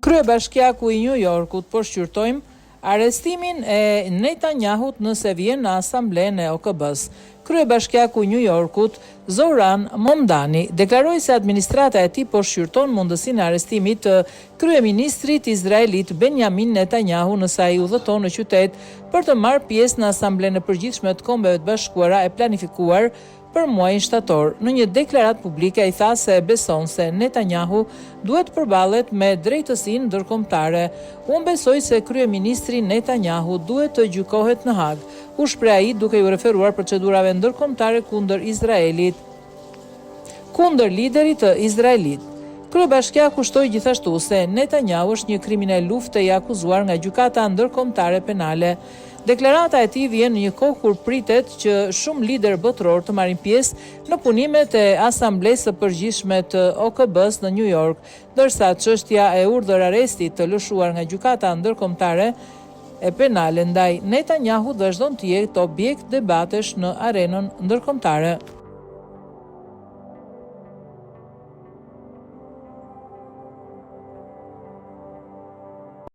Kryebashkiaku i New Yorkut po shqyrtojmë arrestimin e Netanyahut nëse vjen në asamblenë e OKB-s. Kryebashkiaku i New Yorkut, Zoran Momdani, deklaroi se administrata e tij po shqyrton mundësinë e arrestimit të kryeministrit izraelit Benjamin Netanyahu nëse ai udhëton në qytet për të marrë pjesë në asamblenë e përgjithshme të Kombeve të Bashkuara e planifikuar për muajin shtator. Në një deklaratë publike ai tha se beson se Netanyahu duhet përballet me drejtësinë ndërkombëtare. Unë besoj se kryeministri Netanyahu duhet të gjykohet në Hag, u shpreh ai duke u referuar procedurave ndërkombëtare kundër Izraelit, kundër liderit të Izraelit. Kryebashkiaku shtoi gjithashtu se Netanyahu është një kriminal lufte i akuzuar nga gjykata ndërkombëtare penale. Deklarata e tij vjen në një kohë kur pritet që shumë lider botëror të marrin pjesë në punimet e Asamblesë së Përgjithshme të OKB-s në New York, ndërsa çështja e urdhër arrestit të lëshuar nga gjykata ndërkombëtare e penale ndaj Netanyahu vazhdon të jetë objekt debatesh në arenën ndërkombëtare.